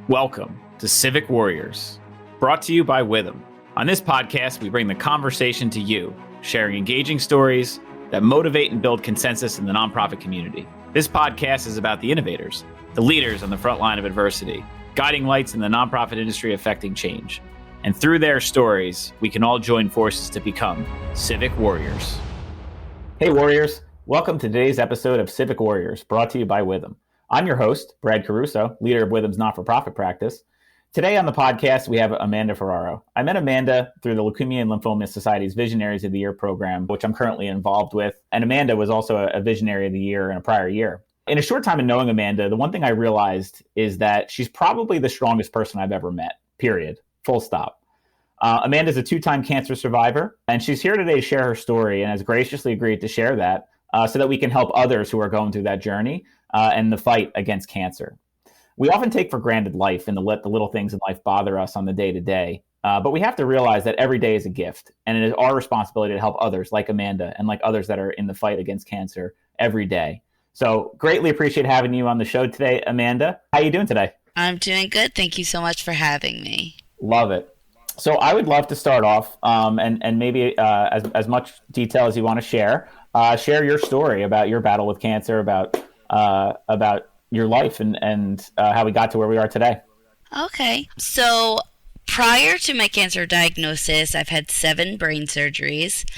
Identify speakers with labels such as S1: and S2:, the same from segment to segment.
S1: Welcome to Civic Warriors, brought to you by Witham. On this podcast, we bring the conversation to you, sharing engaging stories that motivate and build consensus in the nonprofit community. This podcast is about the innovators, the leaders on the front line of adversity, guiding lights in the nonprofit industry affecting change. And through their stories, we can all join forces to become Civic Warriors. Hey Warriors, welcome to today's episode of Civic Warriors, brought to you by Witham. I'm your host, Brad Caruso, leader of Witham's not-for-profit practice. Today on the podcast, we have Amanda Ferraro. I met Amanda through the Leukemia and Lymphoma Society's Visionaries of the Year program, which I'm currently involved with. And Amanda was also a Visionary of the Year in a prior year. In a short time of knowing Amanda, the one thing I realized is that she's probably the strongest person I've ever met, period, full stop. Amanda's a two-time cancer survivor, and she's here today to share her story and has graciously agreed to share that so that we can help others who are going through that journey and the fight against cancer. We often take for granted life and let the little things in life bother us on the day-to-day, but we have to realize that every day is a gift, and it is our responsibility to help others like Amanda and like others that are in the fight against cancer every day. So greatly appreciate having you on the show today, Amanda. How are you doing today?
S2: I'm doing good. Thank you so much for having me.
S1: Love it. So I would love to start off, and maybe as much detail as you want to share your story about your battle with cancer, about your life and how we got to where we are today.
S2: Okay. So prior to my cancer diagnosis, I've had 7 brain surgeries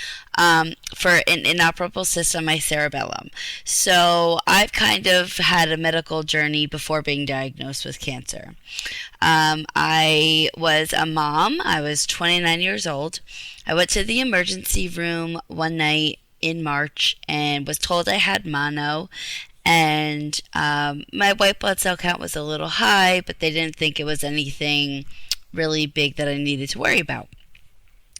S2: for an inoperable cyst on my cerebellum. So I've kind of had a medical journey before being diagnosed with cancer. I was a mom. I was 29 years old. I went to the emergency room one night in March and was told I had mono. And my white blood cell count was a little high, but they didn't think it was anything really big that I needed to worry about.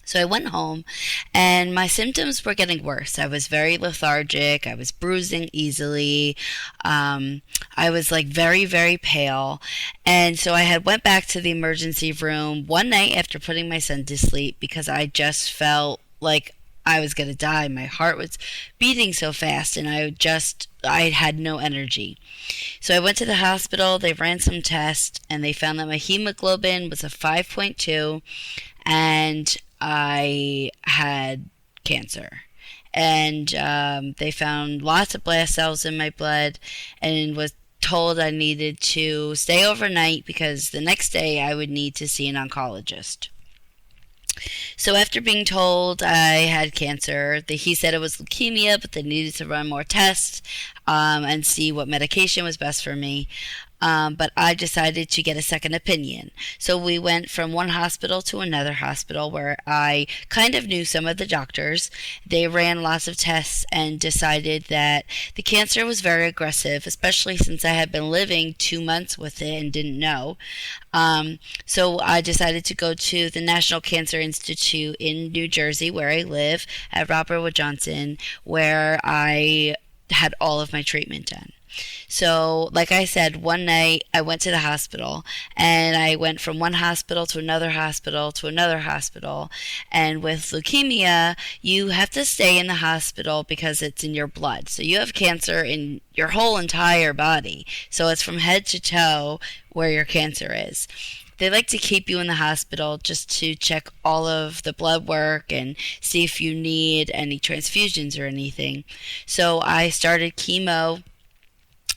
S2: So I went home, and my symptoms were getting worse. I was very lethargic. I was bruising easily. I was very, very pale. And so I had went back to the emergency room one night after putting my son to sleep because I just felt like I was going to die. My heart was beating so fast, and I had no energy. So I went to the hospital. They ran some tests, and they found that my hemoglobin was a 5.2, and I had cancer. And they found lots of blast cells in my blood, and was told I needed to stay overnight because the next day I would need to see an oncologist. So after being told I had cancer, he said it was leukemia, but they needed to run more tests and see what medication was best for me. But I decided to get a second opinion. So we went from one hospital to another hospital where I kind of knew some of the doctors. They ran lots of tests and decided that the cancer was very aggressive, especially since I had been living 2 months with it and didn't know. So I decided to go to the National Cancer Institute in New Jersey, where I live, at Robert Wood Johnson, where I had all of my treatment done. So, like I said, one night I went to the hospital, and I went from one hospital to another hospital to another hospital. And with leukemia, you have to stay in the hospital because it's in your blood. So you have cancer in your whole entire body. So it's from head to toe where your cancer is. They like to keep you in the hospital just to check all of the blood work and see if you need any transfusions or anything. So I started chemo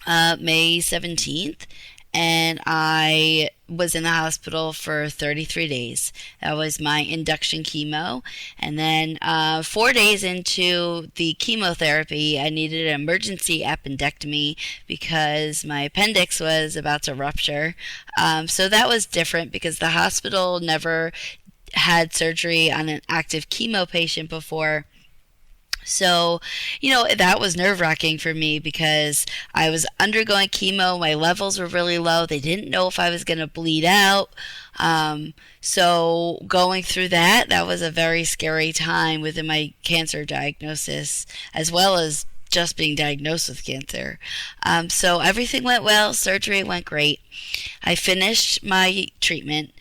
S2: May 17th, and I was in the hospital for 33 days. That was my induction chemo. And then 4 days into the chemotherapy, I needed an emergency appendectomy because my appendix was about to rupture. So that was different because the hospital never had surgery on an active chemo patient before. So, that was nerve-wracking for me because I was undergoing chemo. My levels were really low. They didn't know if I was going to bleed out. So going through that was a very scary time within my cancer diagnosis, as well as just being diagnosed with cancer. So everything went well. Surgery went great. I finished my treatment.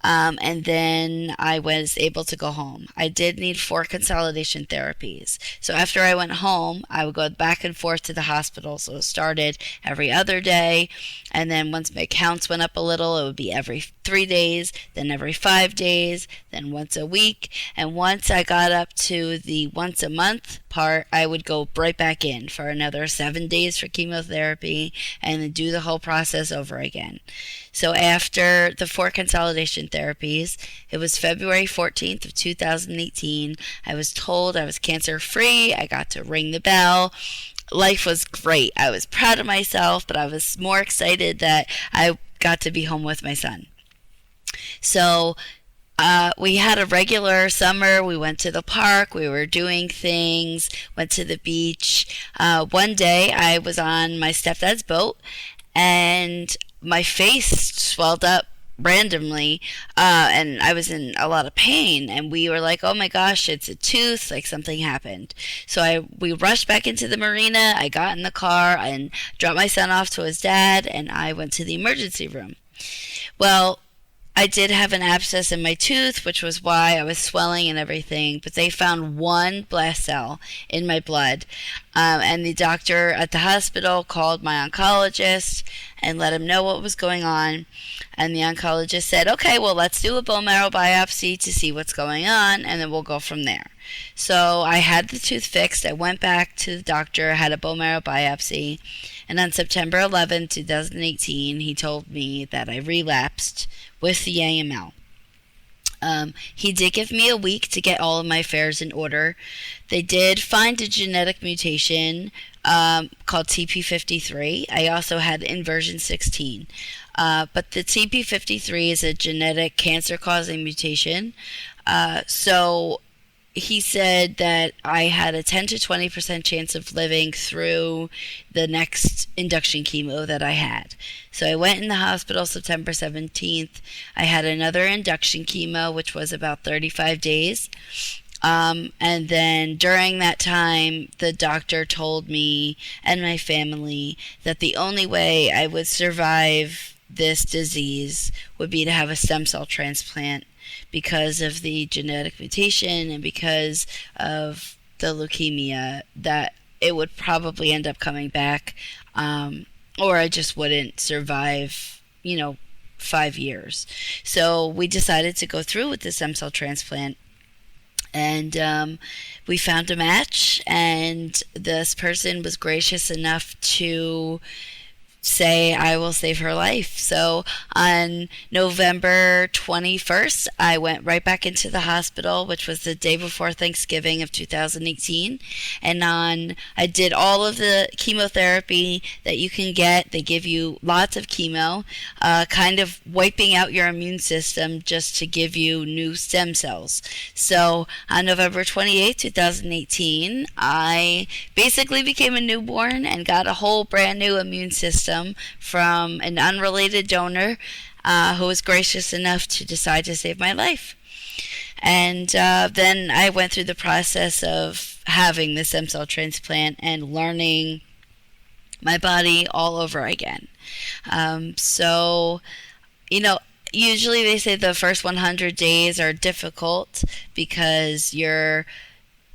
S2: And then I was able to go home. I did need 4 consolidation therapies. So after I went home, I would go back and forth to the hospital. So it started every other day. And then once my counts went up a little, it would be every 3 days, then every 5 days, then once a week. And once I got up to the once a month part, I would go right back in for another 7 days for chemotherapy and then do the whole process over again. So after the 4 consolidation therapies, it was February 14th of 2018. I was told I was cancer free. I got to ring the bell. Life was great. I was proud of myself, but I was more excited that I got to be home with my son. So we had a regular summer. We went to the park. We were doing things, went to the beach. One day I was on my stepdad's boat and my face swelled up randomly, and I was in a lot of pain, and we were like, oh my gosh, it's a tooth, like something happened. So we rushed back into the marina. I got in the car and dropped my son off to his dad, and I went to the emergency room. Well, I did have an abscess in my tooth, which was why I was swelling and everything, but they found 1 blast cell in my blood. And the doctor at the hospital called my oncologist and let him know what was going on. And the oncologist said, okay, well, let's do a bone marrow biopsy to see what's going on, and then we'll go from there. So I had the tooth fixed. I went back to the doctor, had a bone marrow biopsy, and on September 11, 2018, he told me that I relapsed with the AML. He did give me a week to get all of my affairs in order. They did find a genetic mutation called TP53. I also had inversion 16. But the TP53 is a genetic cancer-causing mutation. So he said that I had a 10 to 20% chance of living through the next induction chemo that I had. So I went in the hospital September 17th. I had another induction chemo, which was about 35 days. And then during that time, the doctor told me and my family that the only way I would survive this disease would be to have a stem cell transplant because of the genetic mutation and because of the leukemia, that it would probably end up coming back, or I just wouldn't survive, 5 years. So we decided to go through with the stem cell transplant. And we found a match, and this person was gracious enough to say, I will save her life. So on November 21st, I went right back into the hospital, which was the day before Thanksgiving of 2018. And I did all of the chemotherapy that you can get. They give you lots of chemo, kind of wiping out your immune system just to give you new stem cells. So on November 28th, 2018, I basically became a newborn and got a whole brand new immune system from an unrelated donor who was gracious enough to decide to save my life. And then I went through the process of having the stem cell transplant and learning my body all over again. Usually they say the first 100 days are difficult because you're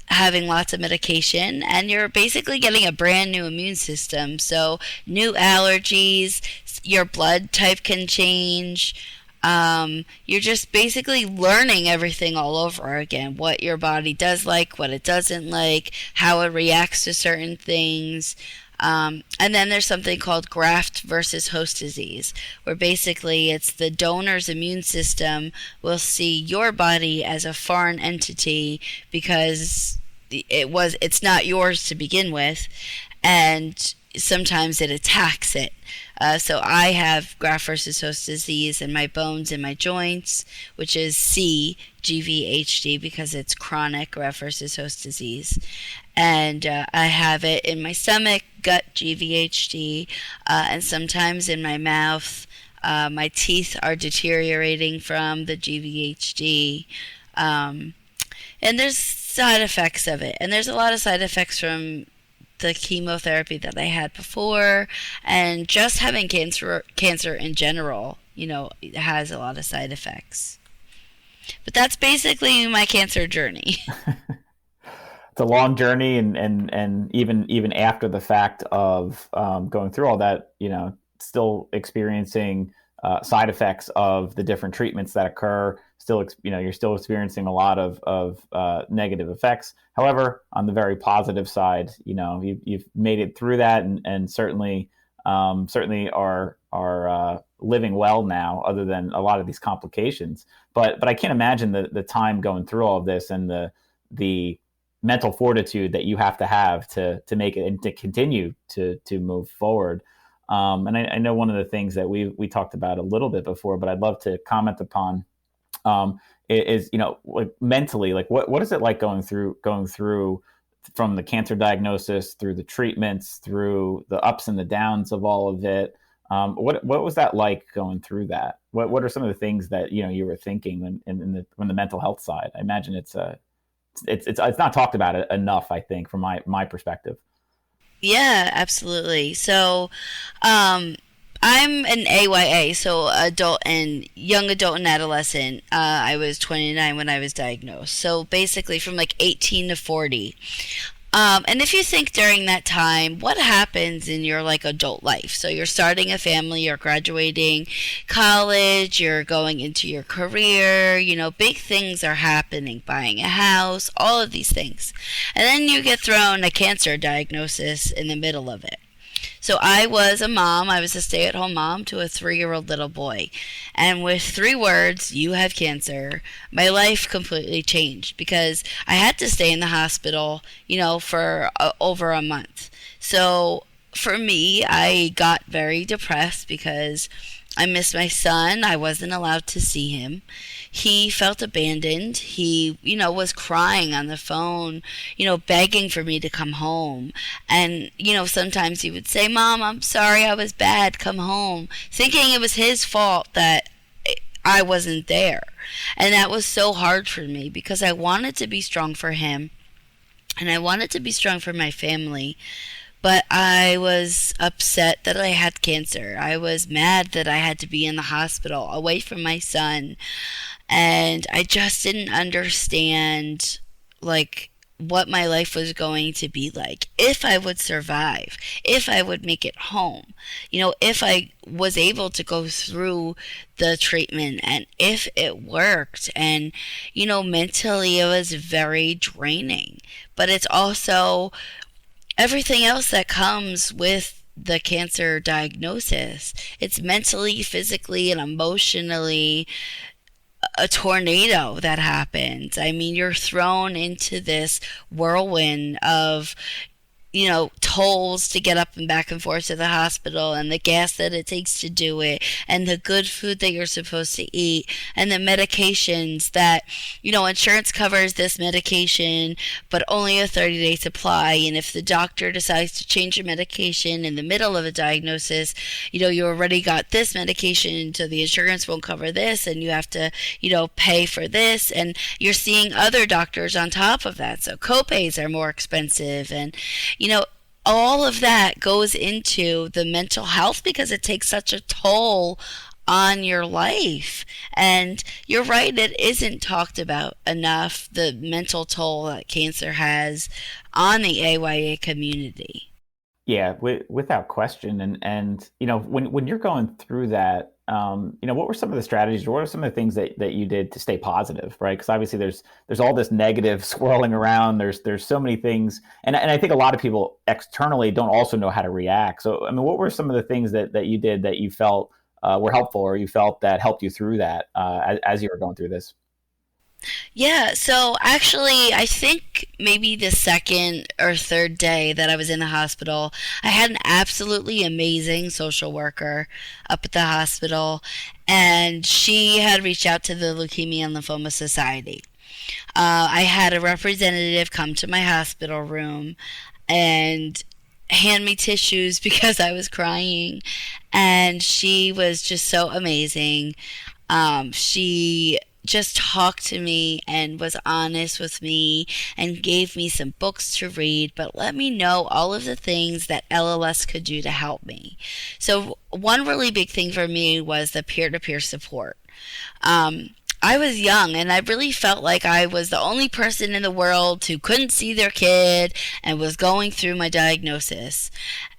S2: having lots of medication and you're basically getting a brand new immune system. So new allergies, your blood type can change. You're just basically learning everything all over again, what your body does like, what it doesn't like, how it reacts to certain things. And then there's something called graft versus host disease, where basically it's the donor's immune system will see your body as a foreign entity because it's not yours to begin with, and sometimes it attacks it. So I have graft versus host disease in my bones and my joints, which is GVHD because it's chronic graft versus host disease. And I have it in my stomach, gut GVHD, and sometimes in my mouth. My teeth are deteriorating from the GVHD. And there's side effects of it. And there's a lot of side effects from the chemotherapy that I had before, and just having cancer in general, it has a lot of side effects. But that's basically my cancer journey.
S1: It's a long journey, and even after the fact of going through all that, still experiencing side effects of the different treatments that occur. Still, you're still experiencing a lot of negative effects. However, on the very positive side, you've made it through that, and certainly are living well now, other than a lot of these complications. But I can't imagine the time going through all of this, and the mental fortitude that you have to make it and to continue to move forward. And I know one of the things that we talked about a little bit before, but I'd love to comment upon, is, like mentally, like what is it like going through from the cancer diagnosis through the treatments, through the ups and the downs of all of it. What was that like going through that? What are some of the things that you were thinking when the mental health side? I imagine it's not talked about enough, I think, from my perspective.
S2: Yeah, absolutely. So, I'm an AYA, so adult and young adult and adolescent. I was 29 when I was diagnosed. So basically, from like 18 to 40. And if you think during that time, what happens in your like adult life? So you're starting a family, you're graduating college, you're going into your career, big things are happening, buying a house, all of these things. And then you get thrown a cancer diagnosis in the middle of it. So I was a mom. I was a stay-at-home mom to a 3-year-old little boy. And with 3 words, "you have cancer," my life completely changed because I had to stay in the hospital, for over a month. So for me, I got very depressed because I missed my son. I wasn't allowed to see him. He felt abandoned. He, was crying on the phone, begging for me to come home. And, sometimes he would say, "Mom, I'm sorry, I was bad, come home," thinking it was his fault that I wasn't there. And that was so hard for me because I wanted to be strong for him and I wanted to be strong for my family. But I was upset that I had cancer. I was mad that I had to be in the hospital away from my son. And I just didn't understand, like, what my life was going to be like, if I would survive, if I would make it home, if I was able to go through the treatment and if it worked. And, mentally it was very draining. But it's also everything else that comes with the cancer diagnosis. It's mentally, physically, and emotionally a tornado that happens. I mean, you're thrown into this whirlwind of, tolls to get up and back and forth to the hospital, and the gas that it takes to do it, and the good food that you're supposed to eat, and the medications that, insurance covers this medication, but only a 30-day supply. And if the doctor decides to change your medication in the middle of a diagnosis, you already got this medication, so the insurance won't cover this, and you have to, pay for this, and you're seeing other doctors on top of that. So copays are more expensive, and all of that goes into the mental health because it takes such a toll on your life. And you're right, it isn't talked about enough, the mental toll that cancer has on the AYA community.
S1: Yeah, without question. And when you're going through that, what were some of the strategies, or what are some of the things that you did to stay positive, right? Because obviously there's all this negative swirling around. There's so many things, and I think a lot of people externally don't also know how to react. So I mean, what were some of the things that you did that you felt were helpful, or you felt that helped you through that as you were going through this?
S2: Yeah, so actually, I think maybe the second or third day that I was in the hospital, I had an absolutely amazing social worker up at the hospital, and she had reached out to the Leukemia and Lymphoma Society. I had a representative come to my hospital room and hand me tissues because I was crying, and she was just so amazing. She just talked to me and was honest with me and gave me some books to read, but let me know all of the things that LLS could do to help me. So one really big thing for me was the peer-to-peer support. Um, I was young and I really felt like I was the only person in the world who couldn't see their kid and was going through my diagnosis.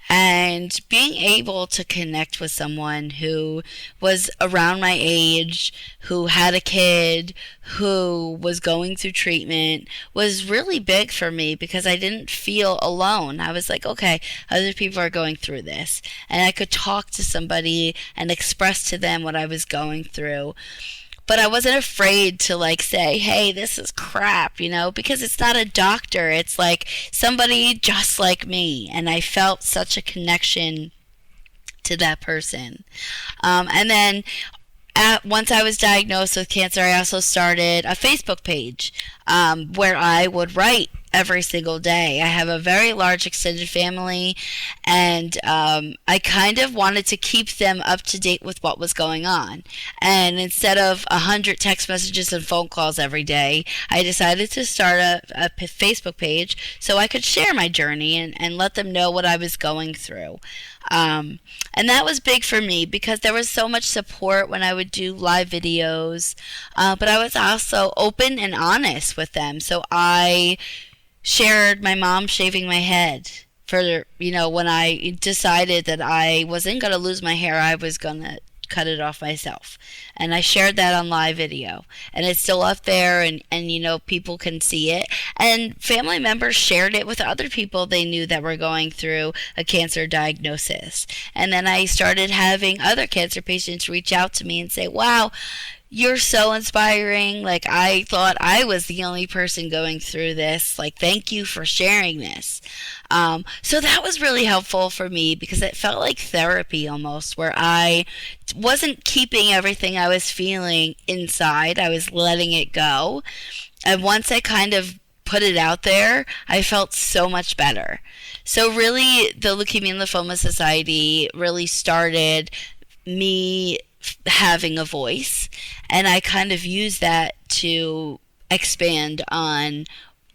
S2: And being able to connect with someone who was around my age, who had a kid, who was going through treatment was really big for me because I didn't feel alone. I was like, okay, other people are going through this. And I could talk to somebody and express to them what I was going through, but I wasn't afraid to like say, "Hey, this is crap," because it's not a doctor. It's like somebody just like me, and I felt such a connection to that person. And then once I was diagnosed with cancer, I also started a Facebook page where I would write every single day. I have a very large extended family, and I kind of wanted to keep them up to date with what was going on. And instead of 100 text messages and phone calls every day, I decided to start a Facebook page so I could share my journey and let them know what I was going through. And that was big for me because there was so much support when I would do live videos, but I was also open and honest with them. So I shared my mom shaving my head for, when I decided that I wasn't going to lose my hair, I was going to cut it off myself. And I shared that on live video. And it's still up there, and people can see it. And family members shared it with other people they knew that were going through a cancer diagnosis. And then I started having other cancer patients reach out to me and say, wow, you're so inspiring. Like, I thought I was the only person going through this. Like, thank you for sharing this. So that was really helpful for me because it felt like therapy almost, where I wasn't keeping everything I was feeling inside. I was letting it go. And once I kind of put it out there, I felt so much better. So really, the Leukemia and Lymphoma Society really started me having a voice, and I kind of use that to expand on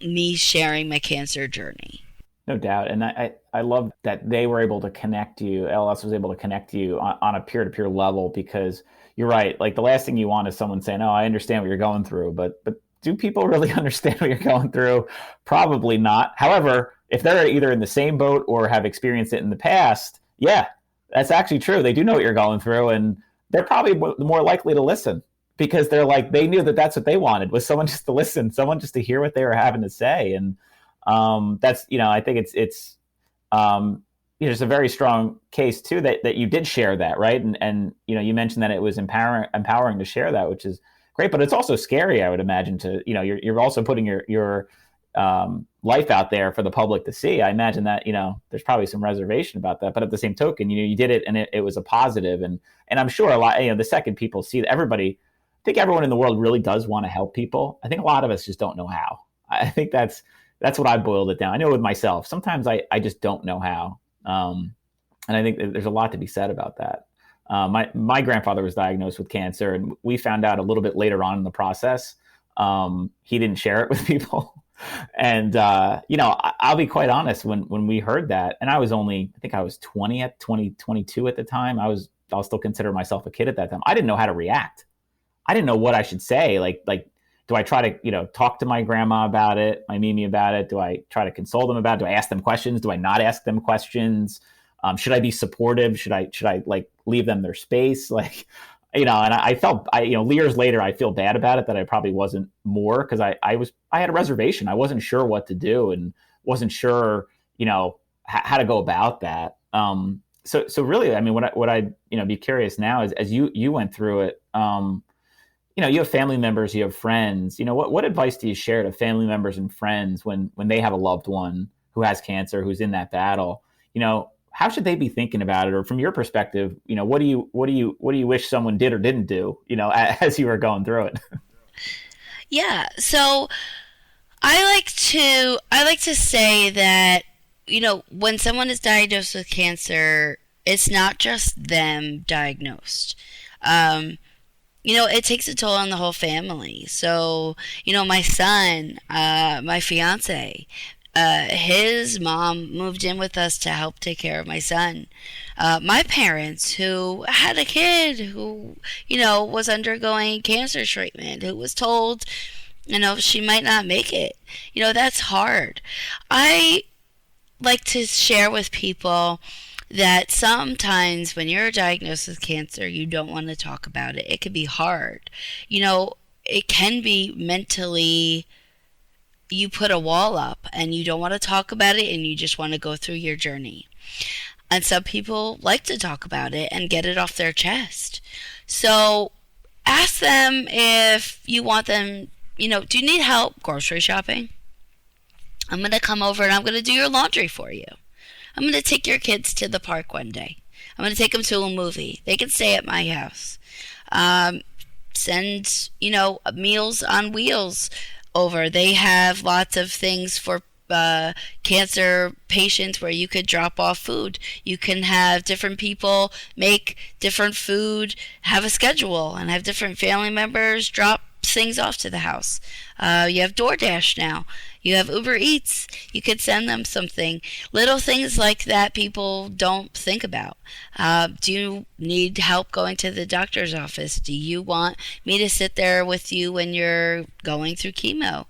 S2: me sharing my cancer journey.
S1: No doubt. And I love that they were able to connect you, LS was able to connect you on a peer-to-peer level, because you're right. Like, the last thing you want is someone saying, oh, I understand what you're going through, but do people really understand what you're going through? Probably not. However, if they're either in the same boat or have experienced it in the past, yeah, that's actually true. They do know what you're going through, and they're probably more likely to listen, because they're like, they knew that that's what they wanted, was someone just to listen, someone just to hear what they were having to say. And that's, I think it's a very strong case too, that you did share that, right? And you mentioned that it was empowering to share that, which is great, but it's also scary, I would imagine, to, you're also putting your life out there for the public to see. I imagine that, there's probably some reservation about that, but at the same token, you did it, and it was a positive. And I'm sure a lot, the second people see that, I think everyone in the world really does want to help people. I think a lot of us just don't know how. I think that's what I boiled it down. I know with myself, sometimes I just don't know how. And I think there's a lot to be said about that. My grandfather was diagnosed with cancer, and we found out a little bit later on in the process. He didn't share it with people. And, I'll be quite honest, when we heard that, and I think I was 22 at the time. I'll still consider myself a kid at that time. I didn't know how to react. I didn't know what I should say. Like, do I try to, talk to my grandma about it, my Mimi about it? Do I try to console them about it? Do I ask them questions? Do I not ask them questions? Should I be supportive? Should I like leave them their space? Like, and I felt, years later, I feel bad about it, that I probably wasn't more, because I had a reservation. I wasn't sure what to do, and wasn't sure, how to go about that. So really, I mean, what I be curious now is, as you went through it, you have family members, you have friends, what advice do you share to family members and friends when they have a loved one who has cancer, who's in that battle? How should they be thinking about it? Or from your perspective, what do you wish someone did or didn't do, as you were going through it?
S2: Yeah. So I like to say that, when someone is diagnosed with cancer, it's not just them diagnosed. It takes a toll on the whole family. So, my son, my fiance, his mom moved in with us to help take care of my son. My parents, who had a kid who, was undergoing cancer treatment, who was told, she might not make it. That's hard. I like to share with people that sometimes when you're diagnosed with cancer, you don't want to talk about it. It can be hard. It can be mentally, you put a wall up and you don't want to talk about it and you just want to go through your journey. And some people like to talk about it and get it off their chest. So ask them if you want them, do you need help grocery shopping? I'm going to come over and I'm going to do your laundry for you. I'm going to take your kids to the park one day. I'm going to take them to a movie. They can stay at my house. Send, Meals on Wheels over. They have lots of things for cancer patients where you could drop off food. You can have different people make different food, have a schedule, and have different family members drop things off to the house. You have DoorDash now. You have Uber Eats. You could send them something. Little things like that people don't think about. Do you need help going to the doctor's office? Do you want me to sit there with you when you're going through chemo?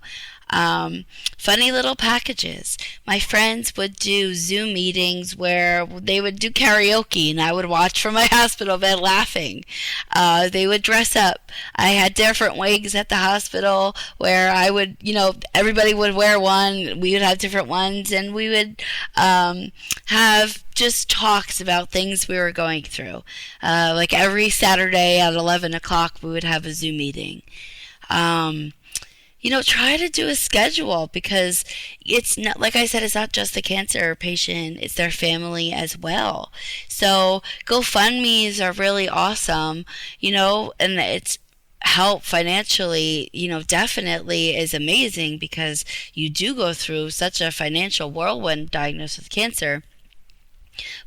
S2: Funny little packages. My friends would do Zoom meetings where they would do karaoke and I would watch from my hospital bed laughing. They would dress up. I had different wigs at the hospital where I would, everybody would wear one. We would have different ones and we would have just talks about things we were going through. Like every Saturday at 11 o'clock we would have a Zoom meeting. Try to do a schedule because it's not, like I said, it's not just the cancer patient, it's their family as well. So GoFundMe's are really awesome, and it's help financially, definitely is amazing because you do go through such a financial whirlwind diagnosed with cancer.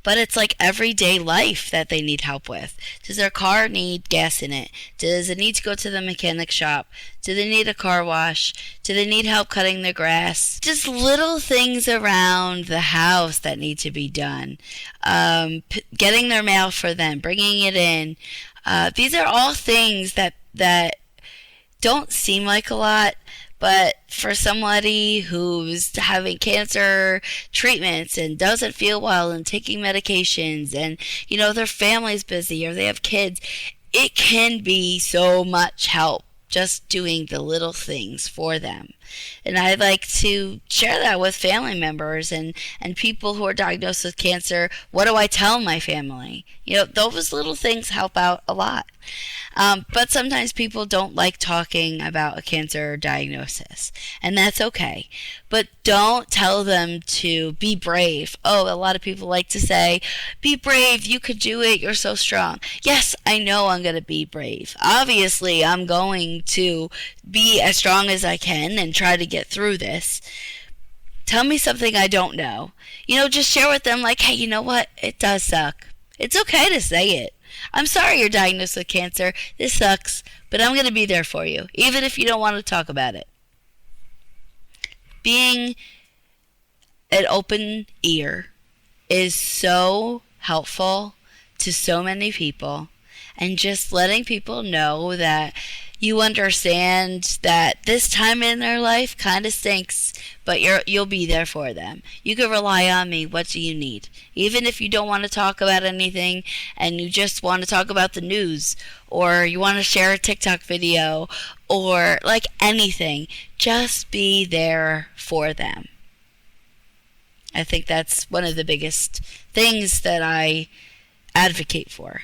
S2: But it's like everyday life that they need help with. Does their car need gas in it? Does it need to go to the mechanic shop? Do they need a car wash? Do they need help cutting their grass? Just little things around the house that need to be done. Getting their mail for them, bringing it in. These are all things that don't seem like a lot, but for somebody who's having cancer treatments and doesn't feel well and taking medications and, their family's busy or they have kids, it can be so much help just doing the little things for them. And I like to share that with family members and people who are diagnosed with cancer. What do I tell my family? Those little things help out a lot. But sometimes people don't like talking about a cancer diagnosis, and that's okay. But don't tell them to be brave. Oh, a lot of people like to say, be brave, you could do it, you're so strong. Yes, I know I'm going to be brave. Obviously, I'm going to be as strong as I can and try to get through this. Tell me something I don't know. Just share with them like, hey, you know what? It does suck. It's okay to say it. I'm sorry you're diagnosed with cancer. This sucks, but I'm going to be there for you, even if you don't want to talk about it. Being an open ear is so helpful to so many people, and just letting people know that you understand that this time in their life kind of stinks, but you'll be there for them. You can rely on me. What do you need? Even if you don't want to talk about anything and you just want to talk about the news or you want to share a TikTok video or like anything, just be there for them. I think that's one of the biggest things that I advocate for.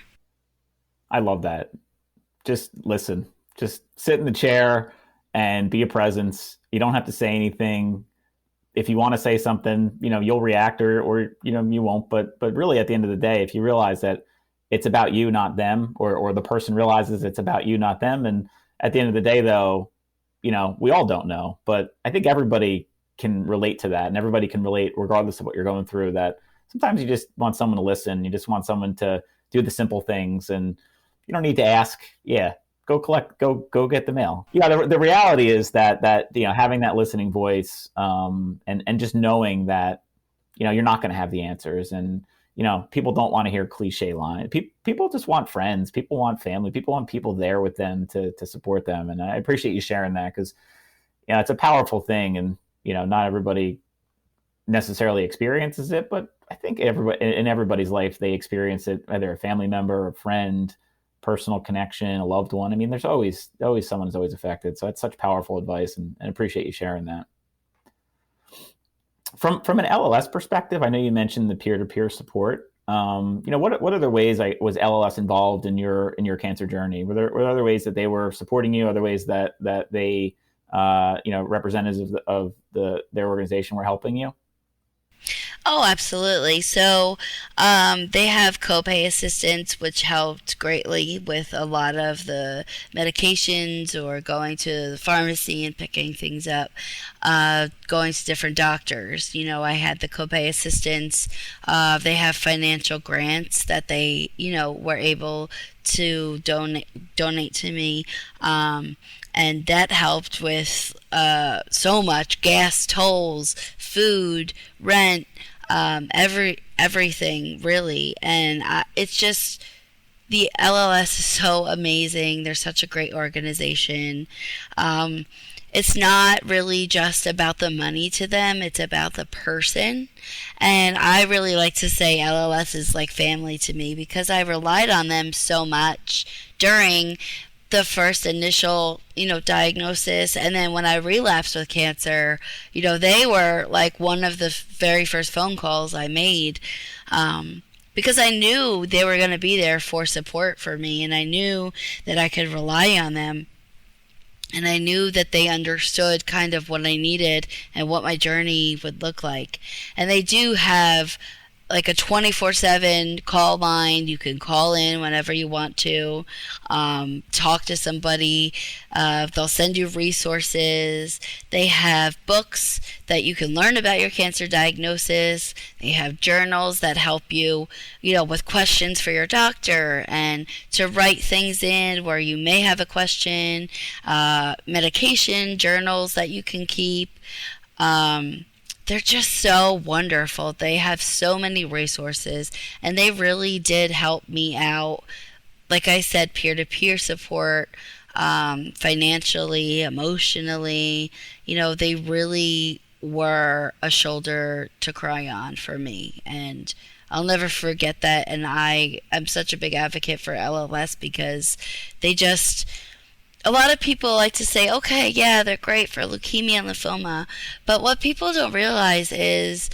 S1: I love that. Just listen. Just sit in the chair and be a presence. You don't have to say anything. If you want to say something, you'll react or you won't. But really, at the end of the day, if you realize that it's about you, not them, or the person realizes it's about you, not them. And at the end of the day, though, we all don't know. But I think everybody can relate to that. And everybody can relate, regardless of what you're going through, that sometimes you just want someone to listen. You just want someone to do the simple things. And you don't need to ask, yeah, go collect, go get the mail. Yeah, the reality is that having that listening voice, and just knowing that you're not going to have the answers, and people don't want to hear cliche lines. People just want friends. People want family. People want people there with them to support them. And I appreciate you sharing that, because it's a powerful thing, and not everybody necessarily experiences it, but I think in everybody's life they experience it, either a family member, a friend, personal connection, a loved one. I mean, there's always someone who's always affected. So it's such powerful advice, and appreciate you sharing that. From an LLS perspective, I know you mentioned the peer-to-peer support. What other ways was LLS involved in your cancer journey? Were there other ways that they were supporting you? Other ways that they representatives of their organization were helping you?
S2: Oh, absolutely. So they have copay assistance, which helped greatly with a lot of the medications or going to the pharmacy and picking things up, going to different doctors. I had the copay assistance. They have financial grants that they, were able to donate to me. And that helped with so much: gas, tolls, food, rent, everything really. And it's just, the LLS is so amazing. They're such a great organization. It's not really just about the money to them, it's about the person. And I really like to say LLS is like family to me, because I relied on them so much during the first initial, diagnosis. And then when I relapsed with cancer, they were like one of the very first phone calls I made, because I knew they were going to be there for support for me, and I knew that I could rely on them. And I knew that they understood kind of what I needed and what my journey would look like. And they do have like a 24/7 call line. You can call in whenever you want to, talk to somebody. They'll send you resources. They have books that you can learn about your cancer diagnosis. They have journals that help you, with questions for your doctor, and to write things in where you may have a question. Medication journals that you can keep. They're just so wonderful. They have so many resources, and they really did help me out. Like I said, peer-to-peer support, financially, emotionally. They really were a shoulder to cry on for me, and I'll never forget that. And I'm such a big advocate for LLS, because they just... A lot of people like to say, okay, yeah, they're great for leukemia and lymphoma. But what people don't realize is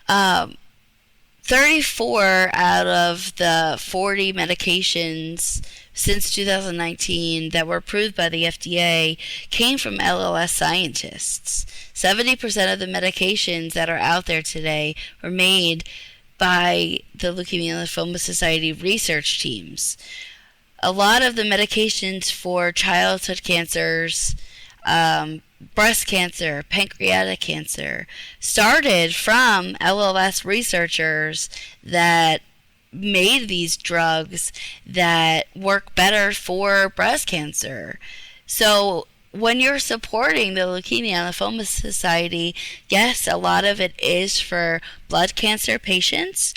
S2: 34 out of the 40 medications since 2019 that were approved by the FDA came from LLS scientists. 70% of the medications that are out there today were made by the Leukemia and Lymphoma Society research teams. A lot of the medications for childhood cancers, breast cancer, pancreatic cancer, started from LLS researchers that made these drugs that work better for breast cancer. So when you're supporting the Leukemia and Lymphoma Society, yes, a lot of it is for blood cancer patients,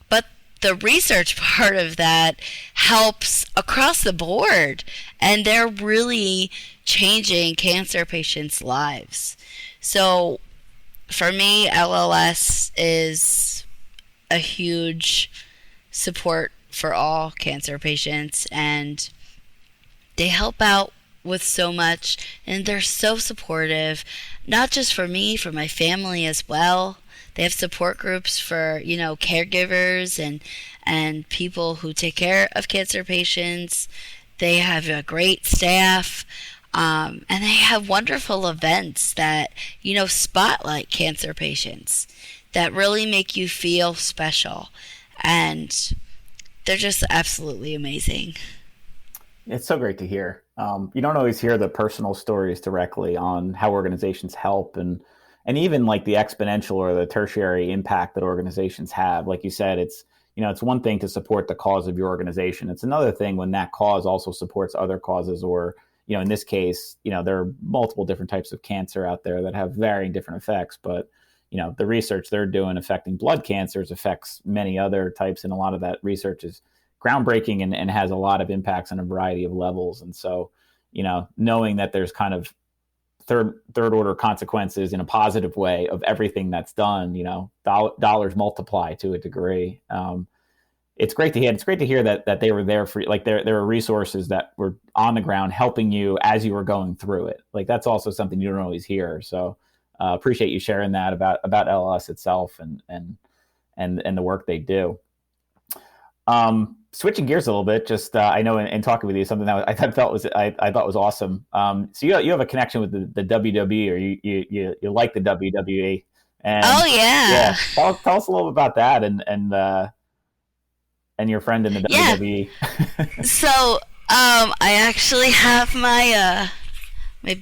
S2: but the research part of that helps across the board, and they're really changing cancer patients' lives. So for me, LLS is a huge support for all cancer patients, and they help out with so much, and they're so supportive, not just for me, for my family as well. They have support groups for, caregivers and people who take care of cancer patients. They have a great staff, and they have wonderful events that, spotlight cancer patients, that really make you feel special. And they're just absolutely amazing.
S1: It's so great to hear. You don't always hear the personal stories directly on how organizations help, and even like the exponential or the tertiary impact that organizations have. Like you said, it's it's one thing to support the cause of your organization. It's another thing when that cause also supports other causes, or, in this case, there are multiple different types of cancer out there that have varying different effects, but, the research they're doing affecting blood cancers affects many other types. And a lot of that research is groundbreaking and has a lot of impacts on a variety of levels. And so, knowing that there's kind of third order consequences in a positive way of everything that's done, dollars multiply to a degree. It's great to hear. It's great to hear that they were there for, like, there were resources that were on the ground helping you as you were going through it. Like, that's also something you don't always hear. So appreciate you sharing that about LS itself and the work they do. Switching gears a little bit, just I know in talking with you, something that I thought was awesome. So you have a connection with the WWE, or you like the WWE. And,
S2: oh yeah.
S1: Tell us a little bit about that and your friend in the WWE.
S2: So I actually have my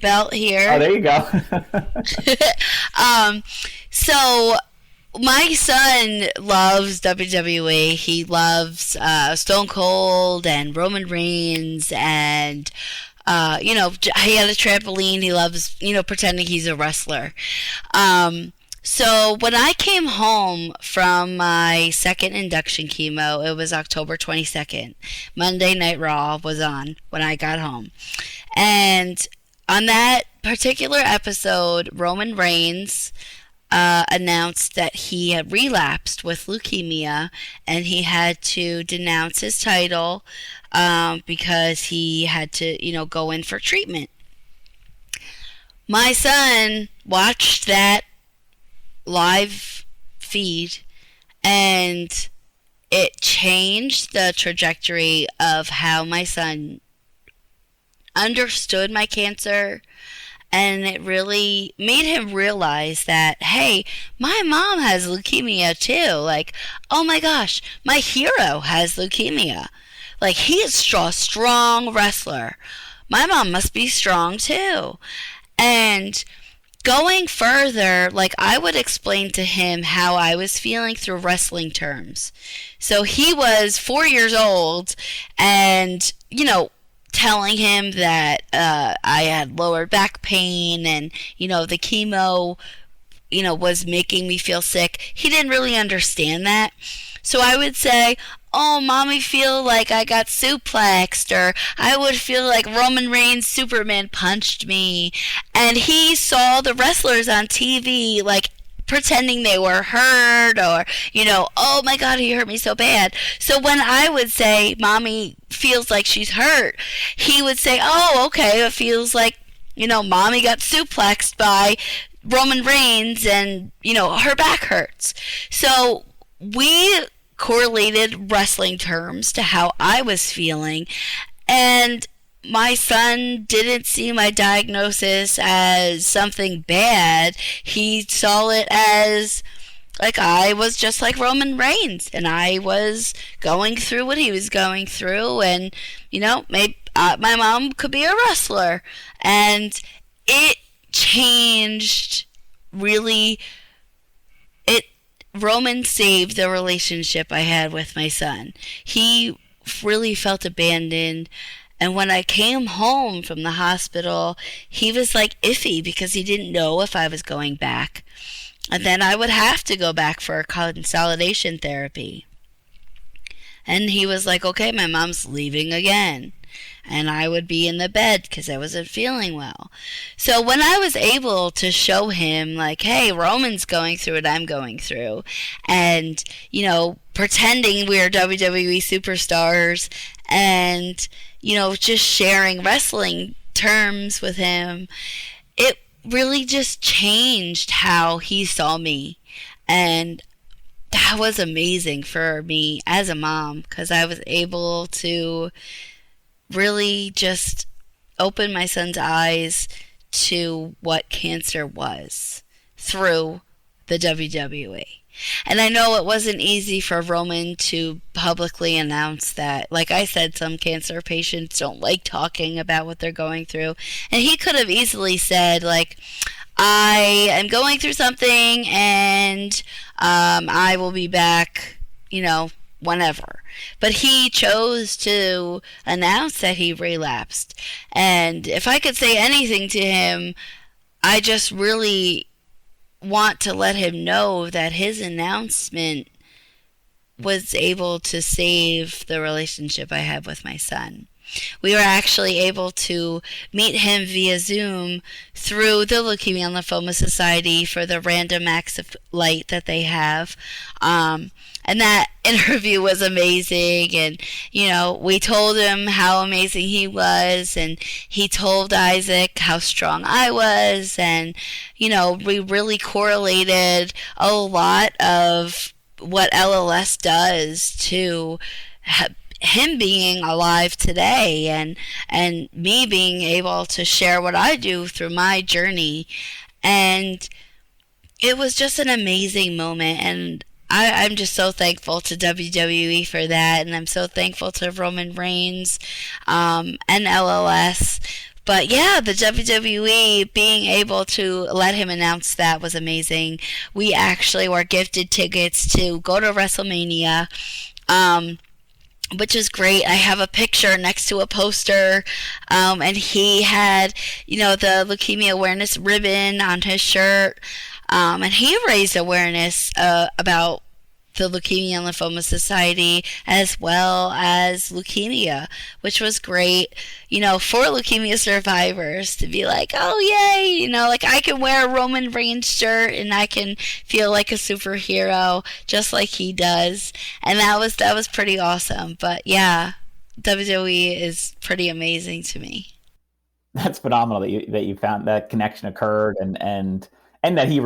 S2: belt here.
S1: Oh, there you go.
S2: So my son loves WWE. He loves Stone Cold and Roman Reigns, and he had a trampoline. He loves pretending he's a wrestler. So when I came home from my second induction chemo, it was October 22nd. Monday Night Raw was on when I got home, and on that particular episode, Roman Reigns announced that he had relapsed with leukemia, and he had to denounce his title because he had to, go in for treatment. My son watched that live feed, and it changed the trajectory of how my son understood my cancer. And it really made him realize that, hey, my mom has leukemia too. Like, oh my gosh, my hero has leukemia. Like, he is a strong wrestler. My mom must be strong too. And going further, like, I would explain to him how I was feeling through wrestling terms. So he was 4 years old, and, telling him that I had lower back pain, and the chemo was making me feel sick. He didn't really understand that. So I would say, oh, mommy feel like I got suplexed, or I would feel like Roman Reigns Superman punched me. And he saw the wrestlers on TV like pretending they were hurt, or oh my god, he hurt me so bad. So when I would say mommy feels like she's hurt, he would say, oh, okay, it feels like mommy got suplexed by Roman Reigns, and her back hurts. So we correlated wrestling terms to how I was feeling, and my son didn't see my diagnosis as something bad. He saw it as, like, I was just like Roman Reigns, and I was going through what he was going through, and, maybe my mom could be a wrestler. And it changed, really. Roman saved the relationship I had with my son. He really felt abandoned. And when I came home from the hospital, he was like iffy because he didn't know if I was going back. And then I would have to go back for consolidation therapy. And he was like, okay, my mom's leaving again. And I would be in the bed because I wasn't feeling well. So when I was able to show him, like, hey, Roman's going through what I'm going through, and, pretending we are WWE superstars, and, just sharing wrestling terms with him, it really just changed how he saw me. And that was amazing for me as a mom, because I was able to really just open my son's eyes to what cancer was through the WWE. And I know it wasn't easy for Roman to publicly announce that. Like I said, some cancer patients don't like talking about what they're going through. And he could have easily said, like, I am going through something, and I will be back, whenever. But he chose to announce that he relapsed. And if I could say anything to him, I just really want to let him know that his announcement was able to save the relationship I have with my son. We were actually able to meet him via Zoom through the Leukemia and Lymphoma Society for the random acts of light that they have. And that interview was amazing. And, we told him how amazing he was. And he told Isaac how strong I was. And, we really correlated a lot of what LLS does to him being alive today, and me being able to share what I do through my journey. And it was just an amazing moment, and I'm just so thankful to WWE for that, and I'm so thankful to Roman Reigns and LLS. But yeah, the WWE being able to let him announce that was amazing. We actually were gifted tickets to go to WrestleMania, which is great. I have a picture next to a poster, and he had, the leukemia awareness ribbon on his shirt, and he raised awareness about the Leukemia and Lymphoma Society as well as leukemia, which was great, for leukemia survivors to be like, oh yay, like I can wear a Roman Reigns shirt and I can feel like a superhero just like he does. And that was pretty awesome. But yeah, WWE is pretty amazing to me.
S1: That's phenomenal that you found that connection occurred and that he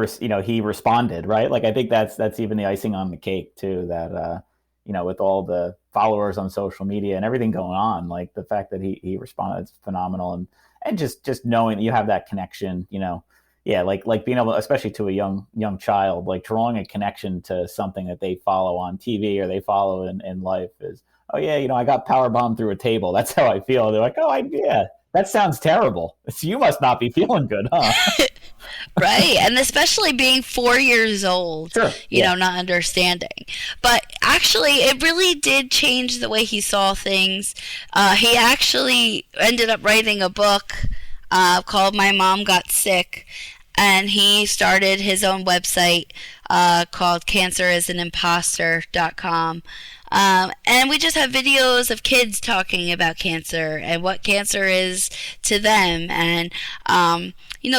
S1: responded, right? Like, I think that's even the icing on the cake too, that with all the followers on social media and everything going on, like the fact that he responded is phenomenal. And just knowing that you have that connection, like being able, especially to a young child, like drawing a connection to something that they follow on TV or they follow in life is, oh yeah, I got power bombed through a table. That's how I feel. They're like, oh yeah, that sounds terrible. So you must not be feeling good, huh?
S2: Right, and especially being 4 years old,
S1: sure.
S2: Not understanding. But actually, it really did change the way he saw things. He actually ended up writing a book called My Mom Got Sick, and he started his own website called cancerisanimposter.com. And we just have videos of kids talking about cancer and what cancer is to them, and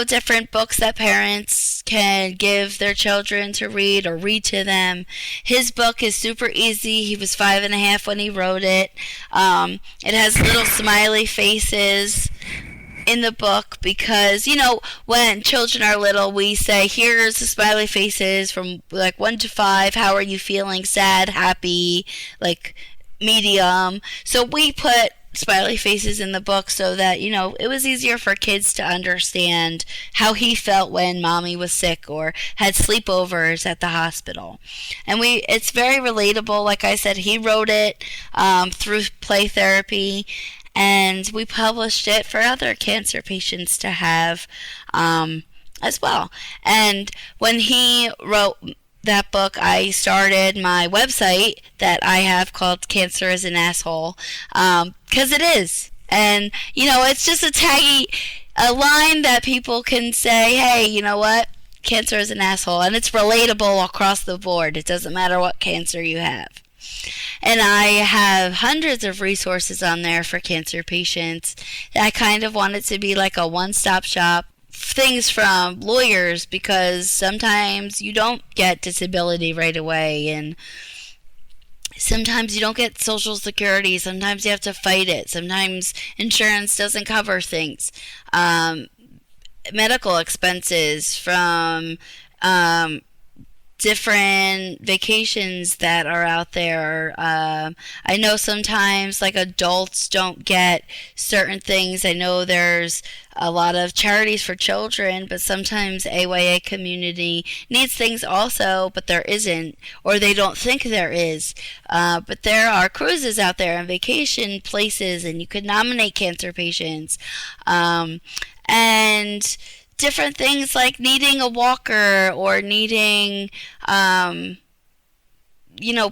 S2: different books that parents can give their children to read or read to them. His book is super easy. He was 5.5 when he wrote it. It has little smiley faces in the book because, when children are little, we say, here's the smiley faces from like 1 to 5. How are you feeling? Sad, happy, like medium. So we put smiley faces in the book so that, it was easier for kids to understand how he felt when mommy was sick or had sleepovers at the hospital. And it's very relatable. Like I said, he wrote it through play therapy, and we published it for other cancer patients to have as well. And when he wrote that book, I started my website that I have called Cancer is an Asshole, because it is. And, it's just a line that people can say, hey, you know what? Cancer is an asshole. And it's relatable across the board. It doesn't matter what cancer you have. And I have hundreds of resources on there for cancer patients. I kind of want it to be like a one-stop shop. Things from lawyers, because sometimes you don't get disability right away, and sometimes you don't get Social Security. Sometimes you have to fight it. Sometimes insurance doesn't cover things. Medical expenses from different vacations that are out there. I know sometimes like adults don't get certain things. I know there's a lot of charities for children, but sometimes AYA community needs things also, but there isn't, or they don't think there is. But there are cruises out there and vacation places, and you could nominate cancer patients. And different things like needing a walker or needing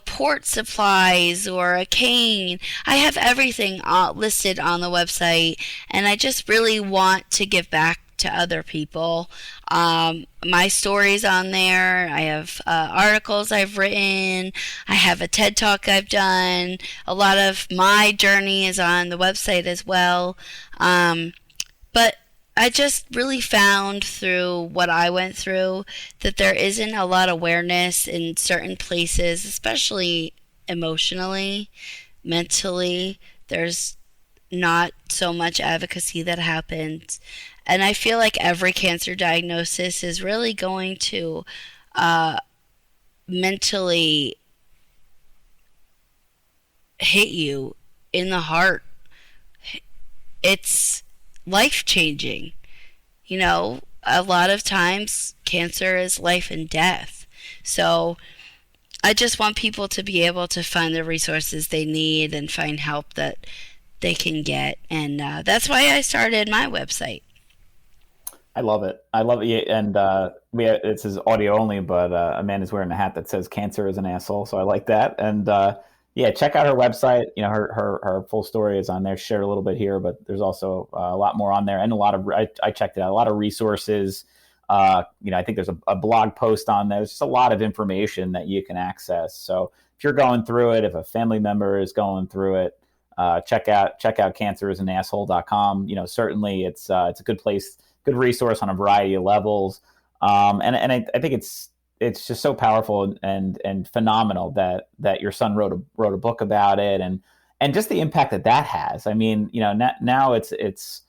S2: port supplies or a cane. I have everything listed on the website, and I just really want to give back to other people. My stories on there. I have articles I've written. I have a TED Talk I've done. A lot of my journey is on the website as well. But I just really found through what I went through that there isn't a lot of awareness in certain places, especially emotionally, mentally. There's not so much advocacy that happens. And I feel like every cancer diagnosis is really going to uh, mentally hit you in the heart. It's life changing. A lot of times cancer is life and death. So I just want people to be able to find the resources they need and find help that they can get. And that's why I started my website.
S1: I love it. I love it. Yeah, and this is audio only, but Amanda's wearing a hat that says "Cancer is an asshole," so I like that. And yeah, check out her website. Her full story is on there. Shared a little bit here, but there's also a lot more on there, and a lot of I checked it out. A lot of resources. I think there's a blog post on there. There's just a lot of information that you can access. So if you're going through it, if a family member is going through it, check out cancerisанasshole.com. Certainly it's a good place, good resource on a variety of levels. And I think it's just so powerful and phenomenal that your son wrote a book about it, and just the impact that has. I mean, now it's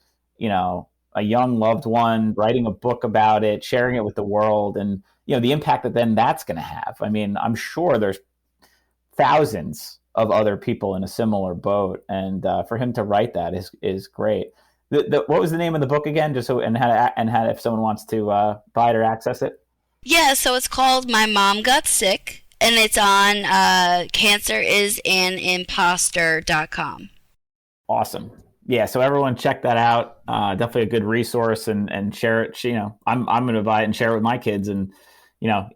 S1: a young loved one writing a book about it, sharing it with the world, and the impact that then that's going to have. I mean, I'm sure there's thousands of other people in a similar boat, and for him to write that is great. What was the name of the book again? Just so and how if someone wants to buy it or access it.
S2: Yeah, so it's called My Mom Got Sick, and it's on cancerisанimposter.com.
S1: Awesome. Yeah, so everyone check that out. Definitely a good resource, and share it. I'm going to buy it and share it with my kids, and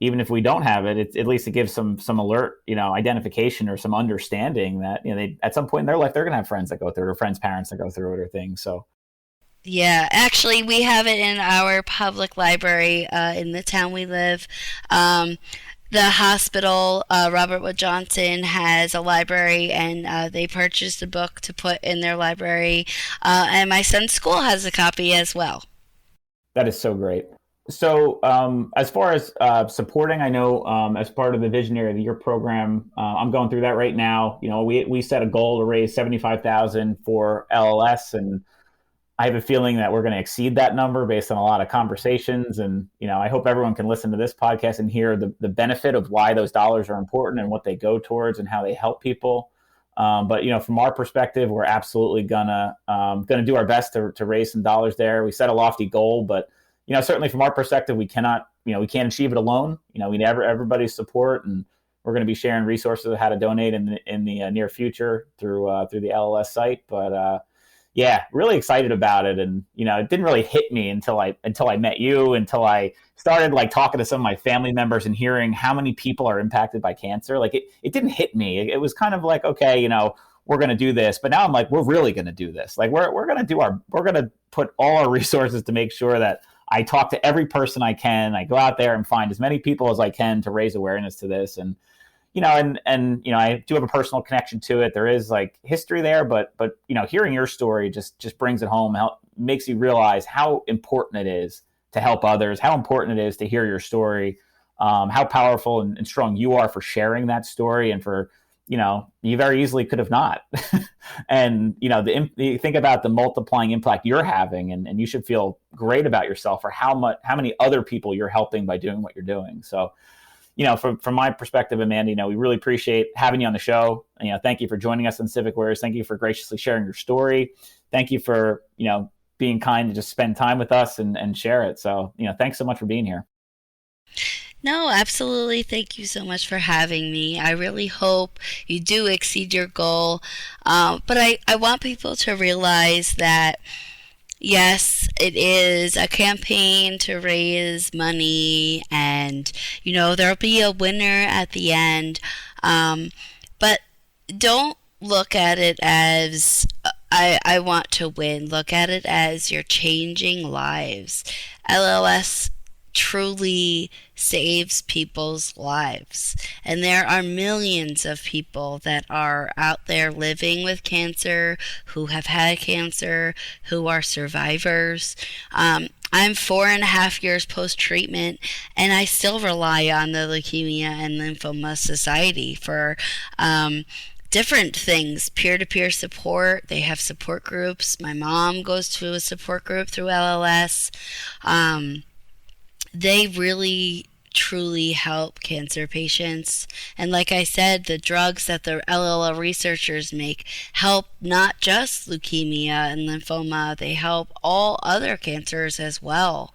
S1: even if we don't have it, at least it gives some alert, identification or some understanding that they at some point in their life they're going to have friends that go through it, or friends' parents that go through it, or things. So.
S2: Yeah, actually, we have it in our public library in the town we live. The hospital, Robert Wood Johnson, has a library, and they purchased a book to put in their library. And my son's school has a copy as well.
S1: That is so great. So as far as supporting, I know as part of the Visionary of the Year program, I'm going through that right now. We set a goal to raise $75,000 for LLS, and I have a feeling that we're going to exceed that number based on a lot of conversations. And, I hope everyone can listen to this podcast and hear the benefit of why those dollars are important and what they go towards and how they help people. But, from our perspective, we're absolutely gonna do our best to raise some dollars there. We set a lofty goal, but, certainly from our perspective, we can't achieve it alone. We need everybody's support, and we're going to be sharing resources of how to donate in the near future through the LLS site. But, yeah, really excited about it. And, it didn't really hit me until I met you, until I started talking to some of my family members and hearing how many people are impacted by cancer. It didn't hit me. It was kind of like, okay, we're going to do this, but now I'm like, we're really going to do this. We're going to put all our resources to make sure that I talk to every person I can. I go out there and find as many people as I can to raise awareness to this. And, I do have a personal connection to it. There is history there, but hearing your story just brings it home, makes you realize how important it is to help others, how important it is to hear your story, how powerful and strong you are for sharing that story, and for, you very easily could have not. And, you think about the multiplying impact you're having, and you should feel great about yourself for how many other people you're helping by doing what you're doing. So, from my perspective, Amanda, we really appreciate having you on the show. Thank you for joining us on Civic Warriors. Thank you for graciously sharing your story. Thank you for, being kind to just spend time with us and share it. So, thanks so much for being here.
S2: No, absolutely. Thank you so much for having me. I really hope you do exceed your goal. But I want people to realize that Yes, it is a campaign to raise money, and there'll be a winner at the end. Um, but don't look at it as I want to win. Look at it as you're changing lives. LLS truly saves people's lives. And there are millions of people that are out there living with cancer, who have had cancer, who are survivors. I'm 4.5 years post treatment, and I still rely on the Leukemia and Lymphoma Society for different things, peer-to-peer support. They have support groups. My mom goes to a support group through LLS. They really truly help cancer patients. And like I said, the drugs that the LLA researchers make help not just leukemia and lymphoma, they help all other cancers as well.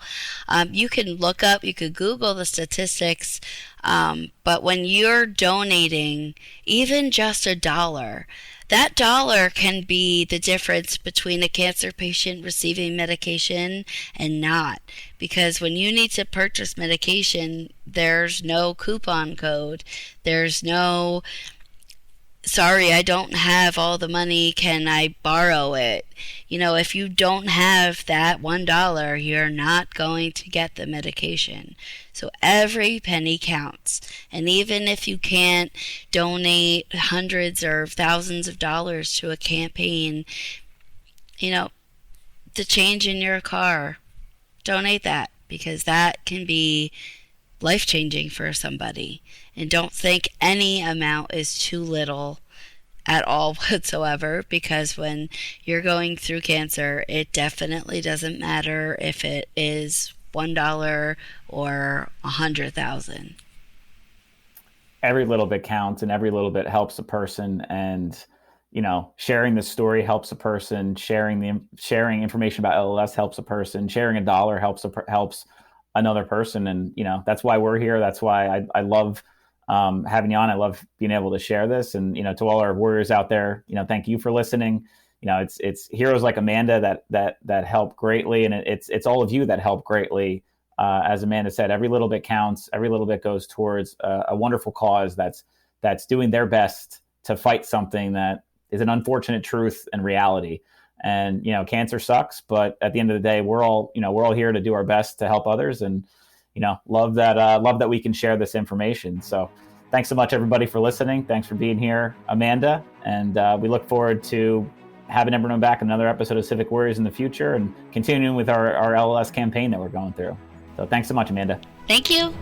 S2: You can look up, you could Google the statistics, but when you're donating even just $1, that dollar can be the difference between a cancer patient receiving medication and not. Because when you need to purchase medication, there's no coupon code. There's no, sorry, I don't have all the money, can I borrow it? If you don't have that $1, you're not going to get the medication. So every penny counts. And even if you can't donate hundreds or thousands of dollars to a campaign, the change in your car, donate that, because that can be life changing for somebody. And don't think any amount is too little at all whatsoever, because when you're going through cancer, it definitely doesn't matter if it is $1 or 100,000.
S1: Every little bit counts, and every little bit helps a person. And sharing the story helps a person. Sharing information about LLS helps a person. Sharing $1 helps another person. And that's why we're here. That's why I love having you on. I love being able to share this. And to all our warriors out there, thank you for listening. It's heroes like Amanda that help greatly, and it's all of you that help greatly. As Amanda said, every little bit counts. Every little bit goes towards a wonderful cause that's doing their best to fight something that is an unfortunate truth and reality. And cancer sucks, but at the end of the day, we're all here to do our best to help others. And love that we can share this information. So thanks so much, everybody, for listening. Thanks for being here, Amanda. And we look forward to having everyone back in another episode of Civic Warriors in the future, and continuing with our LLS campaign that we're going through. So thanks so much, Amanda.
S2: Thank you.